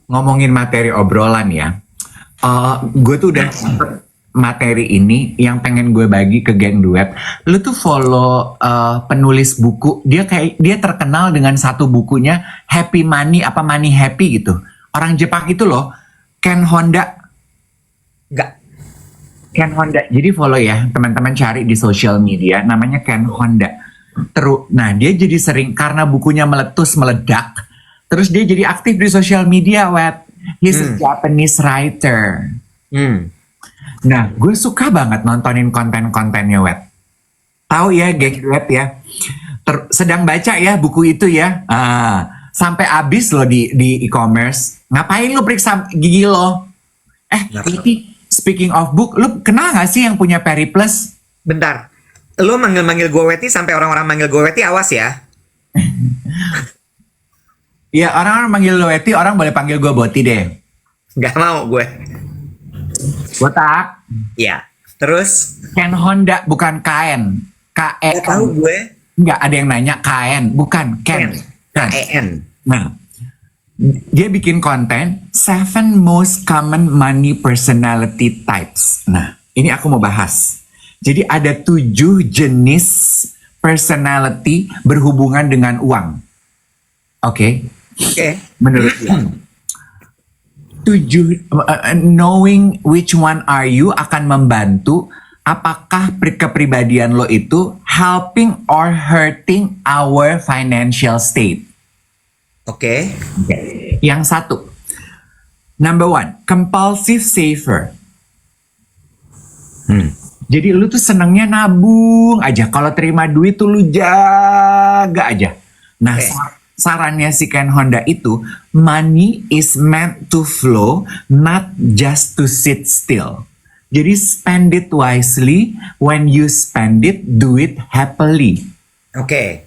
ngomongin materi obrolan ya. Gue tuh udah materi ini yang pengen gue bagi ke geng duet. Lu tuh follow penulis buku. Dia terkenal dengan satu bukunya Happy Money apa Money Happy gitu. Orang Jepang itu loh, Ken Honda. Enggak. Ken Honda. Jadi follow ya, teman-teman cari di social media. Namanya Ken Honda. Nah dia jadi sering karena bukunya meletus meledak. Terus dia jadi aktif di social media, Wet. He's a Japanese writer. Nah, gue suka banget nontonin konten-kontennya, Wet. Tahu ya, geng Wet ya. Sedang baca ya buku itu ya. Sampai habis loh di e-commerce. Ngapain lo periksa gigi lo? Tapi speaking of book, lo kenal gak sih yang punya Periplus? Bentar. Lo manggil-manggil gue Weti sampai orang-orang manggil gue Weti, awas ya. Ya, orang-orang manggil lo Weti, orang boleh panggil gue Boti deh. Gak mau gue. Botak. Ya. Terus? Ken Honda, bukan KN. K-E-N. Gak tahu gue. Enggak, ada yang nanya KN, bukan Ken. K-E-N. Nah, dia bikin konten 7 most common money personality types. Nah, ini aku mau bahas. Jadi ada 7 jenis personality berhubungan dengan uang. Oke? Menurut dia. 7 knowing which one are you akan membantu apakah kepribadian lo itu helping or hurting our financial state. Oke. Yang satu, number 1, compulsive saver. Jadi lu tuh senengnya nabung aja. Kalau terima duit tuh lu jaga aja. Nah, sarannya si Ken Honda itu, money is meant to flow, not just to sit still. Jadi spend it wisely. When you spend it, do it happily. Oke.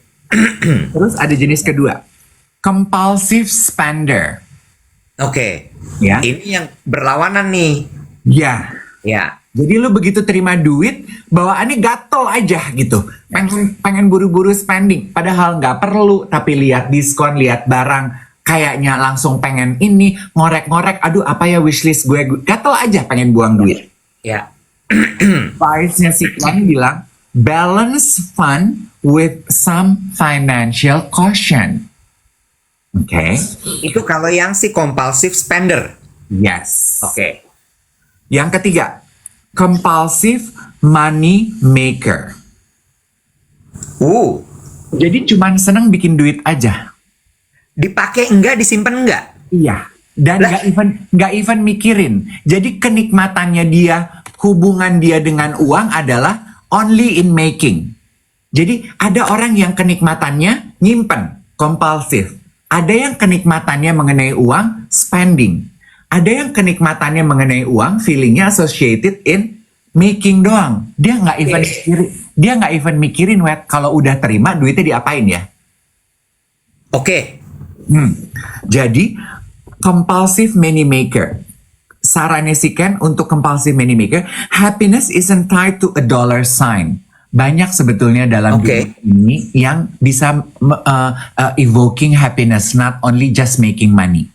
Terus ada jenis kedua, compulsive spender. Oke. Ya. Ini yang berlawanan nih. Ya. Ya. Jadi lu begitu terima duit, bawaannya gatel aja gitu. Pengen buru-buru spending. Padahal nggak perlu, tapi lihat diskon, lihat barang. Kayaknya langsung pengen ini, ngorek-ngorek. Aduh, apa ya wishlist gue. Gatel aja pengen buang duit. Ya. Advice-nya si Ken bilang, balance fun with some financial caution. Oke. Itu kalau yang si compulsive spender. Yes. Oke. Yang ketiga, compulsive money maker. Jadi cuman seneng bikin duit aja. Dipakai enggak, disimpan enggak? Iya. Dan nggak even mikirin. Jadi kenikmatannya dia, hubungan dia dengan uang adalah only in making. Jadi ada orang yang kenikmatannya nyimpen, compulsive. Ada yang kenikmatannya mengenai uang, spending. Ada yang kenikmatannya mengenai uang, feelingnya associated in making doang. Dia nggak even mikirin, Wet, kalau udah terima duitnya diapain ya. Oke. Jadi compulsive money maker. Sarannya si Ken untuk compulsive money maker, happiness isn't tied to a dollar sign. Banyak sebetulnya dalam dunia ini yang bisa evoking happiness, not only just making money.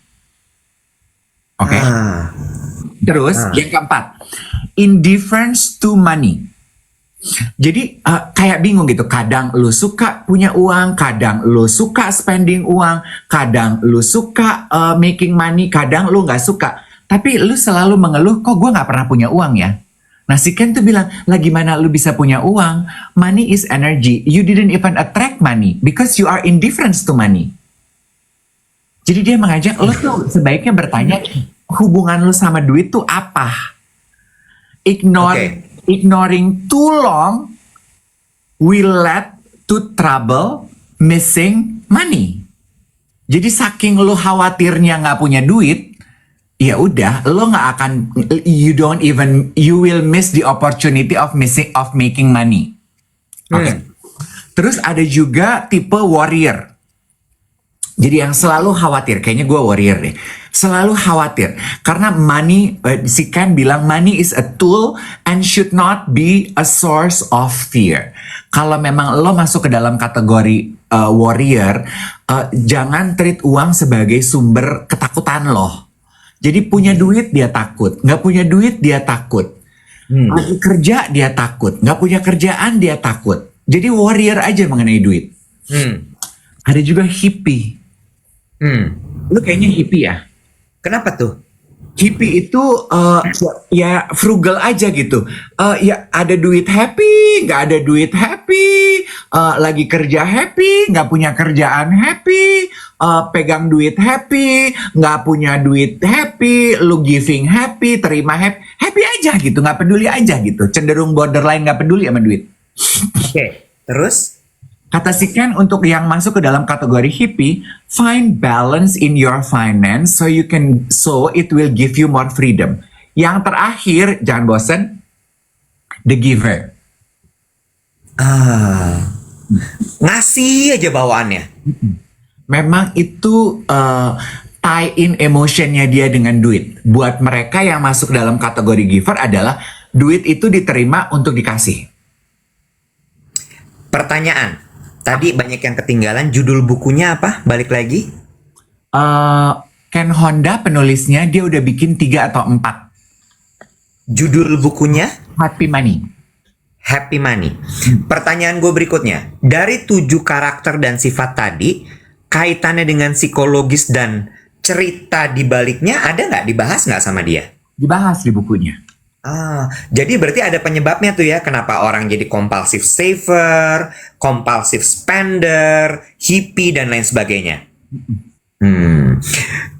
Oke. Terus yang keempat, indifference to money. Jadi kayak bingung gitu. Kadang lu suka punya uang, kadang lu suka spending uang, kadang lu suka making money, kadang lu nggak suka. Tapi lu selalu mengeluh, kok gue nggak pernah punya uang ya. Nah si Ken tuh bilang, lah gimana lu bisa punya uang? Money is energy. You didn't even attract money because you are indifference to money. Jadi dia mengajak lu tuh sebaiknya bertanya, hubungan lu sama duit tuh apa? Ignoring too long will lead to trouble missing money. Jadi saking lu khawatirnya nggak punya duit, ya udah, lo nggak akan, you will miss the opportunity of making money. Oke. Terus ada juga tipe warrior. Jadi yang selalu khawatir, kayaknya gue warrior deh. Selalu khawatir karena money, si Ken bilang money is a tool and should not be a source of fear. Kalau memang lo masuk ke dalam kategori warrior, jangan treat uang sebagai sumber ketakutan lo. Jadi punya duit dia takut, nggak punya duit dia takut. Lagi kerja dia takut, nggak punya kerjaan dia takut. Jadi warrior aja mengenai duit. Ada juga hippie. Lu kayaknya hippie ya? Kenapa tuh? Hippie itu ya frugal aja gitu. Ya ada duit happy, nggak ada duit happy, lagi kerja happy, nggak punya kerjaan happy, pegang duit happy, nggak punya duit happy, lu giving happy, terima happy, happy aja gitu, nggak peduli aja gitu. Cenderung borderline nggak peduli sama duit. Oke, terus? Kata si Ken untuk yang masuk ke dalam kategori hippie, find balance in your finance so it will give you more freedom. Yang terakhir, jangan bosen, the giver. Ngasih aja bawaannya. Memang itu tie in emotionnya dia dengan duit. Buat mereka yang masuk dalam kategori giver adalah duit itu diterima untuk dikasih. Pertanyaan. Tadi banyak yang ketinggalan. Judul bukunya apa? Balik lagi. Ken Honda penulisnya dia udah bikin 3 atau 4. Judul bukunya Happy Money. Happy Money. Pertanyaan gue berikutnya. Dari 7 karakter dan sifat tadi, kaitannya dengan psikologis dan cerita di baliknya ada nggak? Dibahas nggak sama dia? Dibahas di bukunya. Jadi berarti ada penyebabnya tuh ya, kenapa orang jadi compulsive saver, compulsive spender, hippie, dan lain sebagainya.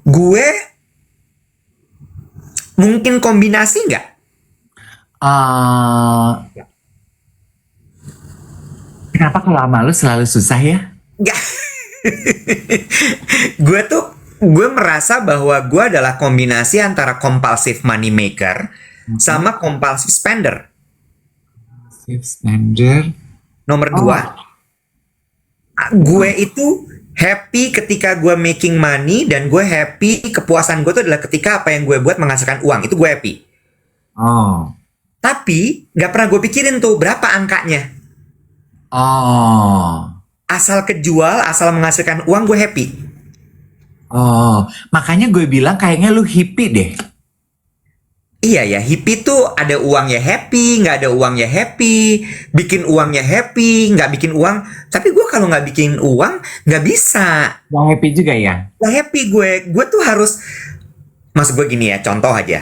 Gue mungkin kombinasi nggak? Kenapa kalau sama lu selalu susah ya? Nggak. Gue merasa bahwa gue adalah kombinasi antara compulsive money maker sama compulsive spender. Spender. Nomor 2, gue itu happy ketika gue making money, dan gue happy, kepuasan gue itu adalah ketika apa yang gue buat menghasilkan uang. Itu gue happy. Tapi gak pernah gue pikirin tuh berapa angkanya. Asal kejual, asal menghasilkan uang, gue happy. Makanya gue bilang kayaknya lu hippie deh. Iya ya, hippie tuh ada uang ya happy, nggak ada uang ya happy, bikin uang ya happy, nggak bikin uang. Tapi gue kalau nggak bikin uang, nggak bisa. Gak happy juga ya? Nggak happy gue tuh harus. Maksud gue gini ya, contoh aja.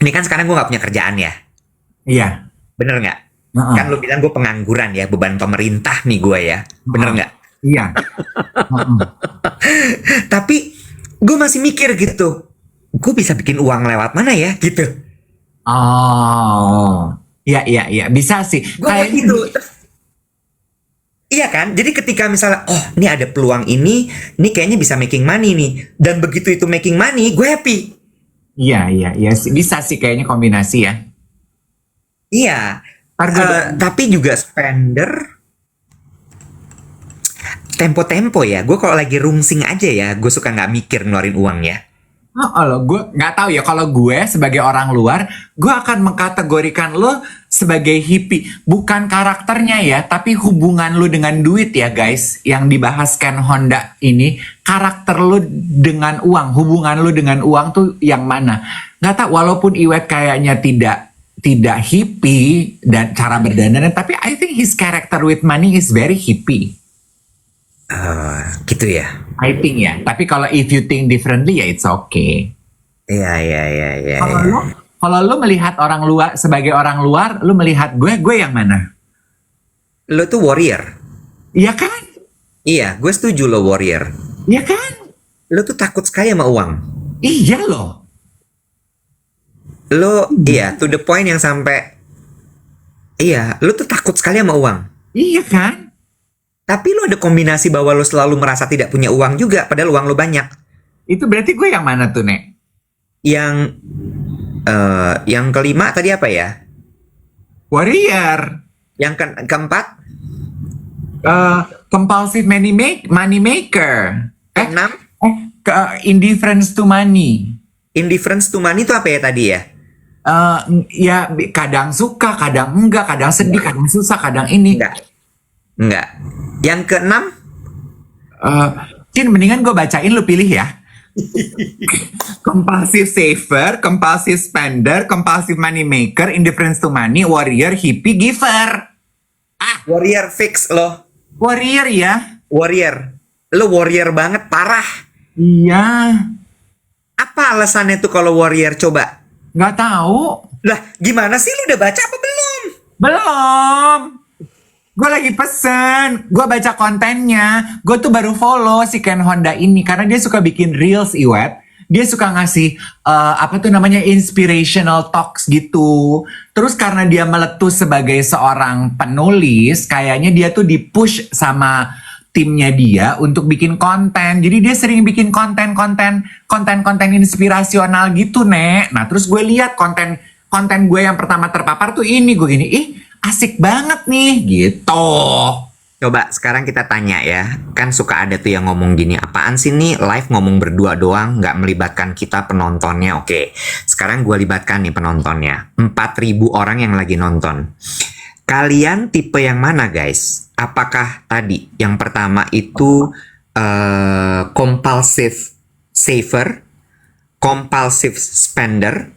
Ini kan sekarang gue nggak punya kerjaan ya. Iya. Bener nggak? Kan lu bilang gue pengangguran ya, beban pemerintah nih gue ya. Bener nggak? Iya. Tapi gue masih mikir gitu. Gue bisa bikin uang lewat mana ya gitu. Iya, bisa sih. Kayak gitu. Iya kan? Jadi ketika misalnya, oh ini ada peluang ini kayaknya bisa making money nih. Dan begitu itu making money, gue happy. Iya, bisa sih kayaknya kombinasi ya. Iya. Tapi juga spender. Tempo-tempo ya. Gue kalau lagi rungsing aja ya, gue suka nggak mikir ngeluarin uang ya. Gue nggak tahu ya, kalau gue sebagai orang luar, gue akan mengkategorikan lo sebagai hippie, bukan karakternya ya, tapi hubungan lo dengan duit ya guys, yang dibahas Ken Honda ini, karakter lo dengan uang, hubungan lo dengan uang tuh yang mana? Nggak tahu, walaupun Iwet kayaknya tidak hippie dan cara berdandan, tapi I think his character with money is very hippie. Gitu ya. I think ya. Tapi kalau if you think differently ya it's okay. Iya. Kalau lu melihat orang luar sebagai orang luar, lu melihat gue yang mana? Lo tuh warrior. Iya kan? Iya, gue setuju lo warrior. Iya kan? Lo tuh takut sekali sama uang. Iya loh. Lo iya, to the point yang sampai iya, lo tuh takut sekali sama uang. Iya kan? Tapi lo ada kombinasi bahwa lo selalu merasa tidak punya uang juga, padahal uang lo banyak. Itu berarti gue yang mana tuh, Nek? Yang kelima tadi apa ya? Warrior. Yang keempat? Compulsive money maker. Keenam? Indifference to money. Indifference to money itu apa ya tadi ya? Ya kadang suka, kadang enggak, kadang sedih, kadang susah, kadang ini. Enggak. Yang keenam? Cin, mendingan gue bacain, lu pilih ya. Compulsive saver, compulsive spender, compulsive money maker, indifference to money, warrior, hippie, giver. Warrior fix lo. Warrior ya? Warrior. Lo warrior banget, parah. Iya. Apa alasannya tuh kalau warrior coba? Nggak tahu. Lah, gimana sih, lu udah baca apa belum? Belum. Gue lagi pesen. Gue baca kontennya. Gue tuh baru follow si Ken Honda ini. Karena dia suka bikin reels, Iwet. Dia suka ngasih, apa tuh namanya, inspirational talks gitu. Terus karena dia meletus sebagai seorang penulis, kayaknya dia tuh di-push sama timnya dia untuk bikin konten. Jadi dia sering bikin konten-konten inspirasional gitu, Nek. Nah, terus gue lihat konten gue yang pertama terpapar tuh ini. Gue gini, ih asik banget nih, gitu. Coba sekarang kita tanya ya. Kan suka ada tuh yang ngomong gini, apaan sih nih live ngomong berdua doang, nggak melibatkan kita penontonnya. Oke, sekarang gue libatkan nih penontonnya. 4.000 orang yang lagi nonton. Kalian tipe yang mana, guys? Apakah tadi yang pertama itu compulsive saver, compulsive spender,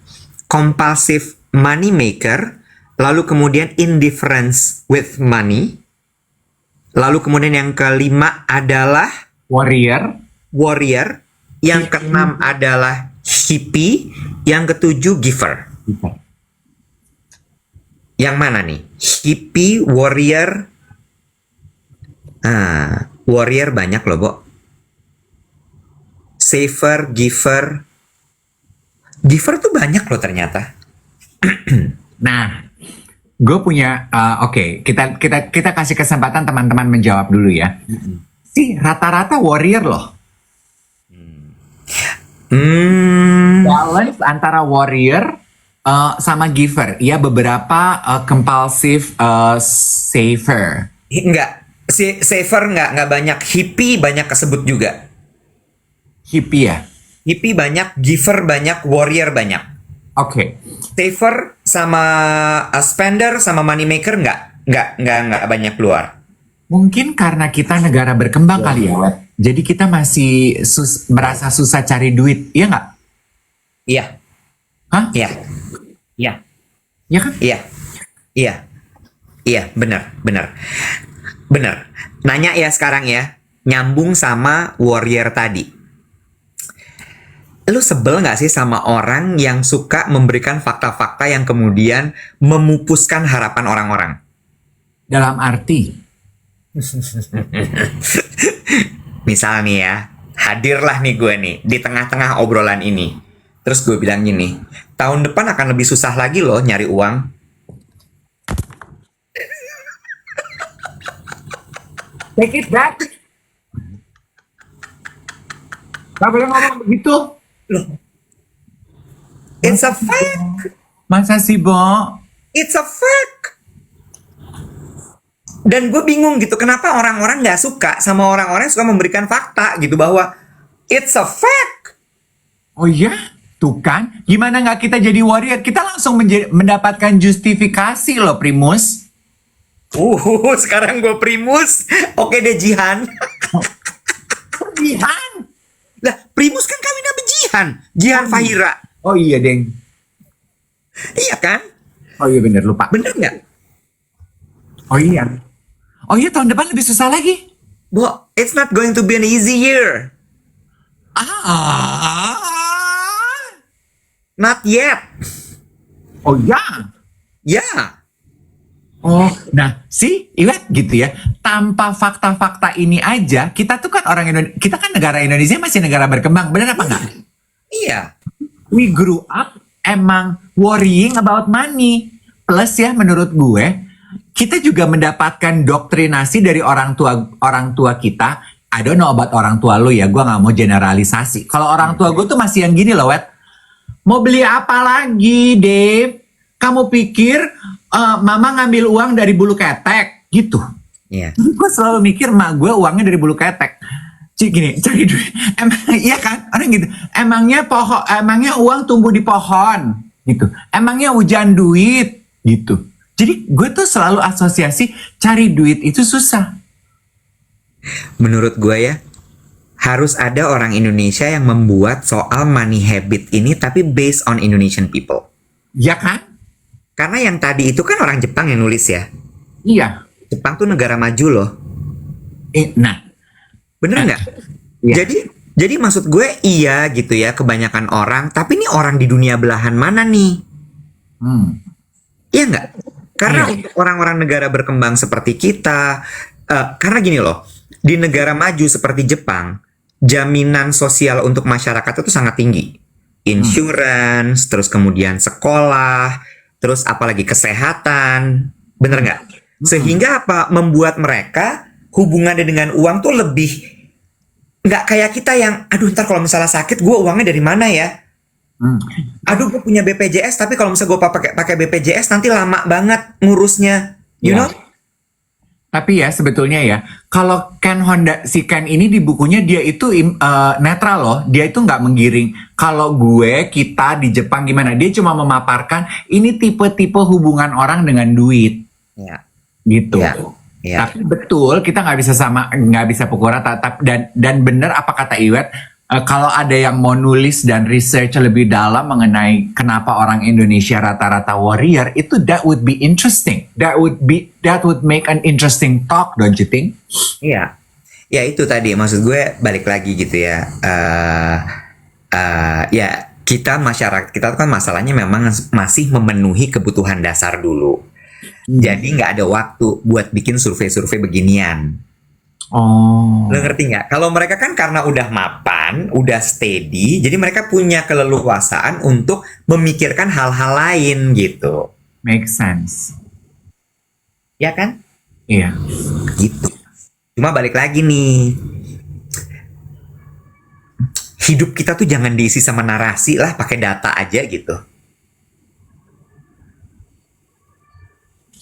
compulsive money maker, lalu kemudian indifference with money, lalu kemudian yang kelima adalah Warrior. yang keenam adalah hippie, yang ketujuh giver. Yang mana nih? Hippie, warrior. Warrior banyak loh, Bo. Saver, giver. Giver tuh banyak loh ternyata. Nah, gue punya, oke, kita kasih kesempatan teman-teman menjawab dulu ya. Sih, rata-rata warrior loh. Balance antara warrior sama giver. Ya, beberapa compulsive saver. Enggak, saver enggak banyak. Hippie banyak kesebut juga. Hippie ya? Hippie banyak, giver banyak, warrior banyak. Oke. Saver sama spender sama money maker enggak banyak keluar. Mungkin karena kita negara berkembang kali ya, Wet. Jadi kita masih merasa susah cari duit, iya nggak? Iya. Hah? Iya. Iya. Iya kan? Iya. Iya. Iya, benar. Nanya ya sekarang ya, nyambung sama warrior tadi. Lu sebel nggak sih sama orang yang suka memberikan fakta-fakta yang kemudian memupuskan harapan orang-orang? Dalam arti, Misal nih ya, hadirlah nih gue nih di tengah-tengah obrolan ini. Terus gue bilang gini, tahun depan akan lebih susah lagi loh nyari uang. take it back. Gak boleh ngomong begitu. Loh, it's a fact. Masa sih, Bo? It's a fact. Dan gue bingung gitu, kenapa orang-orang nggak suka sama orang-orang yang suka memberikan fakta gitu bahwa it's a fact. Oh iya? Tuh kan? Gimana nggak kita jadi warrior? Kita langsung mendapatkan justifikasi loh, Primus. Sekarang gue primus. Oke deh, Jihan. Jihan? Lah, primus kan kawin sama Jihan. Jihan Fahira. Oh iya, Deng. Iya kan? Oh iya bener, lupa. Bener nggak? Oh iya. Oh iya, tahun depan lebih susah lagi. Bo, it's not going to be an easy year. Not yet. Oh ya. Ya. Oh, nah, Iwet gitu ya. Tanpa fakta-fakta ini aja, kita tuh kan kita kan negara Indonesia masih negara berkembang, benar apa enggak? Iya. We grew up emang worrying about money. Plus ya, menurut gue, kita juga mendapatkan doktrinasi dari orang tua kita. I don't know about orang tua lo ya, gue nggak mau generalisasi. Kalau orang tua gue tuh masih yang gini loh, Wet. Mau beli apa lagi, Dave? Kamu pikir mama ngambil uang dari bulu ketek gitu? Iya. Gue selalu mikir mak gue uangnya dari bulu ketek. Gini, cari duit. Iya kan? Orang gitu. Emangnya uang tumbuh di pohon gitu. Emangnya hujan duit gitu. Jadi gue tuh selalu asosiasi cari duit itu susah. Menurut gue ya, harus ada orang Indonesia yang membuat soal money habit ini tapi based on Indonesian people. Ya kan? Karena yang tadi itu kan orang Jepang yang nulis ya. Iya. Jepang tuh negara maju loh. Nah, Bener nggak? Iya. Jadi maksud gue iya gitu ya, kebanyakan orang. Tapi ini orang di dunia belahan mana nih? Iya nggak? Karena Iya. untuk orang-orang negara berkembang seperti kita, karena gini loh, di negara maju seperti Jepang, jaminan sosial untuk masyarakat itu sangat tinggi. Insurance, terus kemudian sekolah, terus apalagi kesehatan, bener nggak? Sehingga apa? Membuat mereka hubungannya dengan uang tuh lebih nggak kayak kita yang, aduh ntar kalau misalnya sakit gue uangnya dari mana ya? Aduh gue punya BPJS tapi kalau misalnya gue pakai BPJS nanti lama banget ngurusnya, you Iya. know? Tapi ya sebetulnya ya, kalau Ken Honda, si Ken ini di bukunya dia itu netral loh. Dia itu nggak menggiring. Kalau kita di Jepang gimana? Dia cuma memaparkan ini tipe-tipe hubungan orang dengan duit. Ya. Gitu. Iya, iya. Tapi betul kita nggak bisa pukul rata. Dan benar apa kata Iwet, kalau ada yang mau nulis dan research lebih dalam mengenai kenapa orang Indonesia rata-rata warrior, itu that would be interesting. That would make an interesting talk, don't you think? Iya. Ya itu tadi maksud gue balik lagi gitu ya. Ya kita masyarakat kita tuh kan masalahnya memang masih memenuhi kebutuhan dasar dulu. Jadi nggak ada waktu buat bikin survei-survei beginian. Oh. Lo ngerti nggak? Kalau mereka kan karena udah mapan, udah steady, jadi mereka punya keleluasaan untuk memikirkan hal-hal lain gitu. Make sense. Ya kan? Iya. Gitu. Cuma balik lagi nih. Hidup kita tuh jangan diisi sama narasi lah, pakai data aja gitu.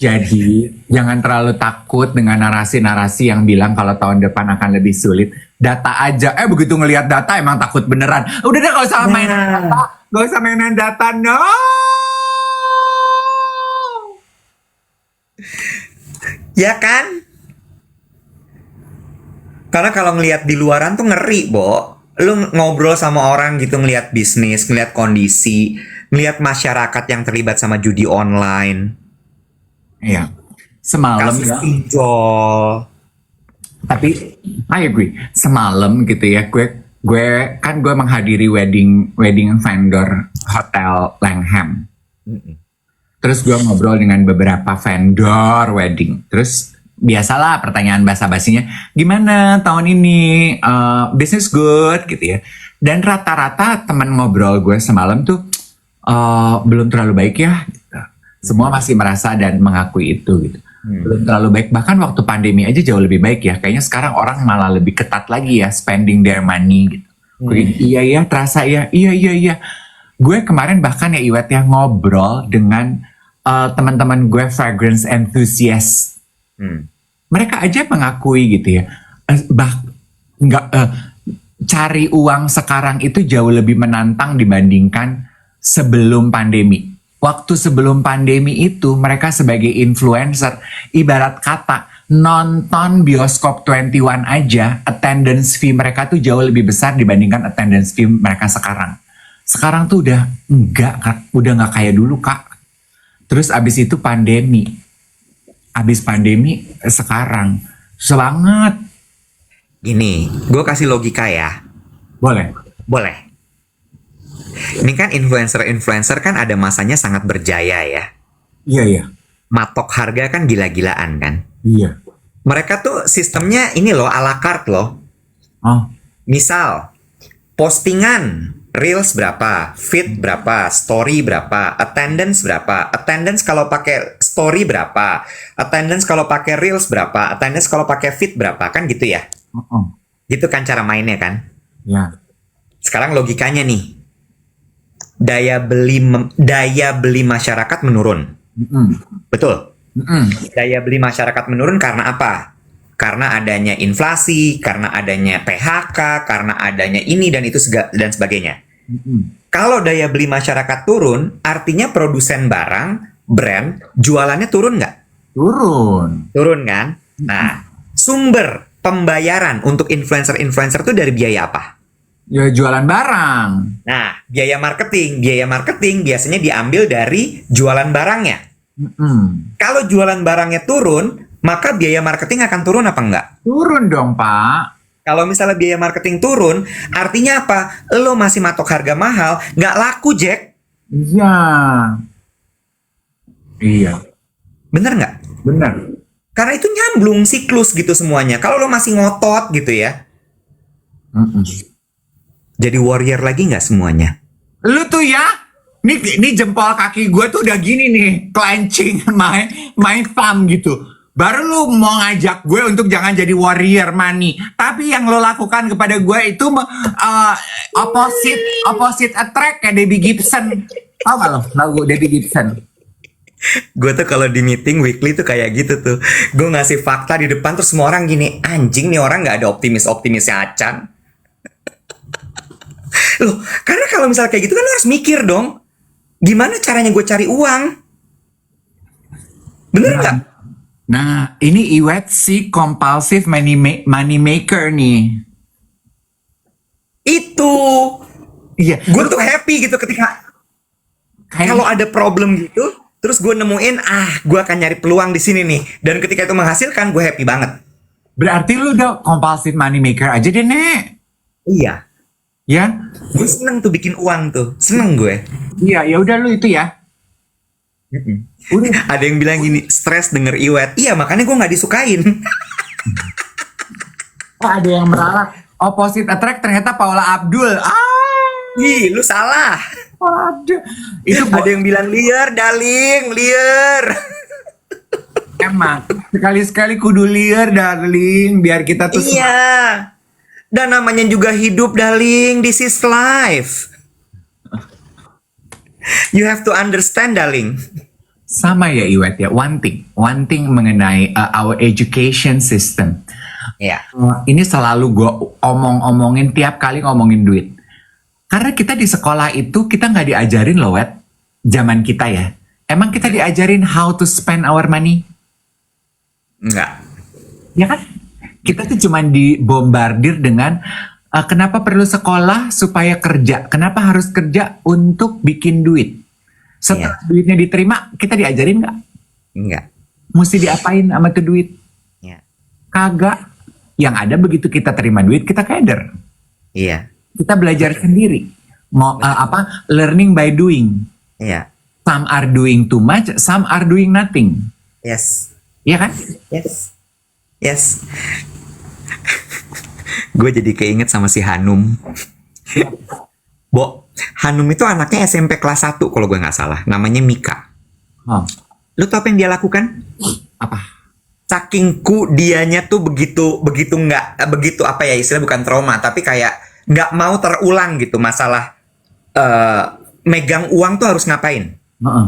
Jadi jangan terlalu takut dengan narasi-narasi yang bilang kalau tahun depan akan lebih sulit. Data aja. Begitu ngelihat data emang takut beneran. Udah deh gak usah mainan data. Gak usah mainan data. No. Ya kan? Karena kalau ngelihat di luaran tuh ngeri, Bo. Lu ngobrol sama orang gitu, ngelihat bisnis, ngelihat kondisi, ngelihat masyarakat yang terlibat sama judi online. Iya. Semalam Kasus ya. pinjol. Tapi I agree. Semalam gitu ya, gue menghadiri wedding vendor hotel Langham. Terus gue ngobrol dengan beberapa vendor wedding. Terus biasalah pertanyaan basa-basinya, gimana tahun ini, business good gitu ya. Dan rata-rata teman ngobrol gue semalam tuh belum terlalu baik ya. Gitu. Semua masih merasa dan mengakui itu gitu. Belum terlalu baik. Bahkan waktu pandemi aja jauh lebih baik ya. Kayaknya sekarang orang malah lebih ketat lagi ya spending their money gitu. Gue iya ya, terasa ya. Iya. Gue kemarin bahkan ya Iwet ya ngobrol dengan teman-teman gue fragrance enthusiast. Mereka aja mengakui gitu ya. Cari uang sekarang itu jauh lebih menantang dibandingkan sebelum pandemi. Waktu sebelum pandemi itu mereka sebagai influencer ibarat kata nonton bioskop 21 aja attendance fee mereka tuh jauh lebih besar dibandingkan attendance fee mereka sekarang. Sekarang tuh udah enggak Kak, udah nggak kayak dulu Kak. Terus abis itu pandemi. Abis pandemi sekarang semangat. Gini, gue kasih logika ya. Boleh. Ini kan influencer kan ada masanya sangat berjaya ya. Iya. Matok harga kan gila-gilaan kan. Iya. Mereka tuh sistemnya ini loh, ala carte loh. Oh. Misal, postingan Reels berapa, feed berapa, story berapa, attendance berapa, attendance kalau pakai story berapa, attendance kalau pakai Reels berapa, attendance kalau pakai feed berapa, kan gitu ya. Gitu kan cara mainnya kan. Ya. Sekarang logikanya nih. Daya beli masyarakat menurun. Betul. Daya beli masyarakat menurun karena apa? Karena adanya inflasi, karena adanya PHK, karena adanya ini dan itu dan sebagainya. Kalau daya beli masyarakat turun, artinya produsen barang, brand, jualannya turun nggak? Turun Turun kan? Nah, sumber pembayaran untuk influencer-influencer tuh dari biaya apa? Ya jualan barang. Nah, biaya marketing. Biaya marketing biasanya diambil dari jualan barangnya. Mm-mm. Kalau jualan barangnya turun, maka biaya marketing akan turun apa enggak? Turun dong, Pak. Kalau misalnya biaya marketing turun, artinya apa? Lo masih matok harga mahal, nggak laku, Jack. Iya. Iya, Bener nggak? benar. Karena itu nyamblung siklus gitu semuanya. Kalau lo masih ngotot gitu ya, Mm-mm. jadi warrior lagi nggak semuanya? Lu tuh ya, ini jempol kaki gue tuh udah gini nih, clenching my thumb gitu. Baru lu mau ngajak gue untuk jangan jadi warrior money. Tapi yang lo lakukan kepada gue itu opposite attract kayak Debbie Gibson. Tau gak lo lagu Debbie Gibson? Gue tuh kalau di meeting weekly tuh kayak gitu tuh. Gue ngasih fakta di depan terus semua orang gini, anjing nih orang nggak ada optimisnya acan. Loh, karena kalau misalnya kayak gitu kan lo harus mikir dong. Gimana caranya gue cari uang? Bener nggak? Nah, ini Iwet si compulsive money maker nih. Itu. Iya, Gue tuh happy gitu ketika kalau ada problem gitu, terus gue nemuin, gue akan nyari peluang di sini nih. Dan ketika itu menghasilkan, gue happy banget. berarti lu udah compulsive money maker aja deh, Nek. Iya. Ya? Gue seneng tuh bikin uang tuh. Seneng gue. Iya, ya udah lu itu ya. Udah. Ada yang bilang gini, stres denger Iwet. Iya, makanya gue nggak disukain. Ada yang meralat. Opposite attract ternyata Paula Abdul. Ih, lu salah. Ada. Itu Ada yang bilang liar, darling, liar. emang sekali-sekali kudu liar, darling, biar kita tuh Iya. Dan namanya juga hidup, darling. This is life. You have to understand, darling. sama ya Iwet ya. One thing mengenai our education system. Iya. Ini selalu gue omongin tiap kali ngomongin duit. Karena kita di sekolah itu kita nggak diajarin loh, Wet. Zaman kita ya. Emang kita diajarin how to spend our money? Enggak. Ya kan? Kita tuh cuman dibombardir dengan kenapa perlu sekolah supaya kerja? Kenapa harus kerja untuk bikin duit? Setelah duitnya diterima, kita diajarin nggak? Enggak. Mesti diapain sama tuh duit? Iya. Kagak. Yang ada begitu kita terima duit, kita keder. Iya. Kita belajar sendiri. Learning by doing. Iya. Some are doing too much, some are doing nothing. Yes. Iya kan? Yes. Yes. Gue jadi keinget sama si Hanum. Bo, Hanum itu anaknya SMP kelas 1 kalau gue nggak salah. Namanya Mika. Oh, Lu tau apa yang dia lakukan? apa? Sakingku dianya tuh begitu apa ya, istilah bukan trauma tapi kayak nggak mau terulang gitu masalah megang uang tuh harus ngapain. Heeh.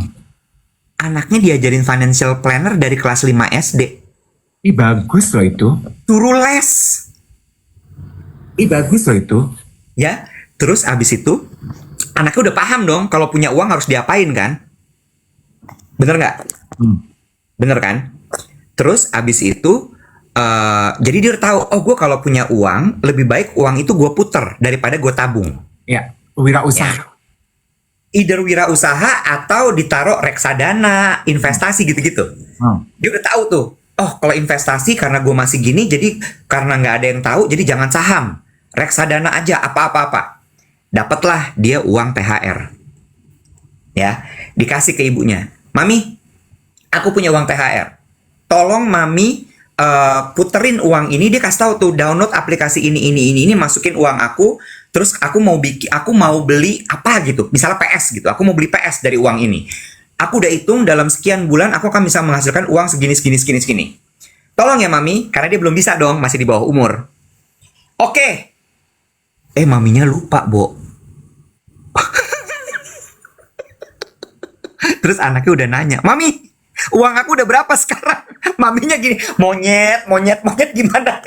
Anaknya diajarin financial planner dari kelas 5 SD. Ih bagus loh itu. Suruh les. Ih bagus loh itu. Ya, terus abis itu anaknya udah paham dong kalau punya uang harus diapain kan? Bener nggak? Bener kan? Terus abis itu jadi dia tahu, oh gue kalau punya uang lebih baik uang itu gue puter daripada gue tabung. Ya, wirausaha. Either wirausaha atau ditaruh reksadana, investasi gitu-gitu. Dia udah tahu tuh. Oh, kalau investasi karena gue masih gini, jadi karena nggak ada yang tahu, jadi jangan saham, reksadana aja, apa-apa. Dapatlah dia uang THR. Ya, dikasih ke ibunya. Mami, aku punya uang THR. Tolong mami puterin uang ini. Dia kasih tahu tuh, download aplikasi ini, masukin uang aku. Terus aku mau beli apa gitu, misalnya PS gitu. Aku mau beli PS dari uang ini. Aku udah hitung dalam sekian bulan aku akan bisa menghasilkan uang segini. Tolong ya mami, karena dia belum bisa dong, masih di bawah umur. Oke. Maminya lupa, Bo. Terus anaknya udah nanya, Mami, uang aku udah berapa sekarang? Maminya gini, monyet gimana?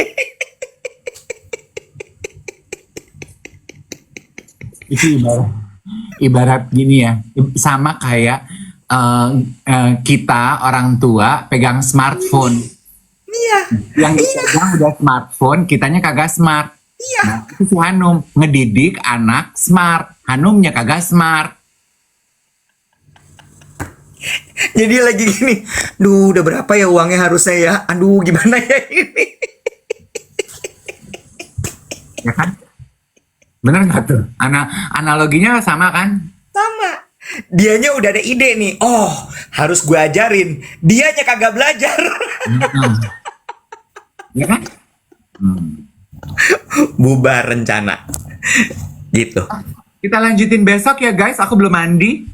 Itu ibarat gini ya, sama kayak kita orang tua pegang smartphone. Iya. Yang dipegang udah smartphone, kitanya kagak smart. Iya. Nah, itu si Hanum ngedidik anak smart, Hanumnya kagak smart. Jadi lagi gini, duh udah berapa ya uangnya harusnya ya? Aduh gimana ya ini? Ya kan? Bener nggak tuh? Analoginya sama kan? Sama. Dianya udah ada ide nih. Oh, harus gue ajarin. Dianya kagak belajar. Hmm. Ya kan? Hmm. Bubar rencana. Gitu. Kita lanjutin besok ya guys, aku belum mandi.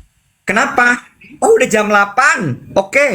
Kenapa? Oh, udah jam 8. Oke.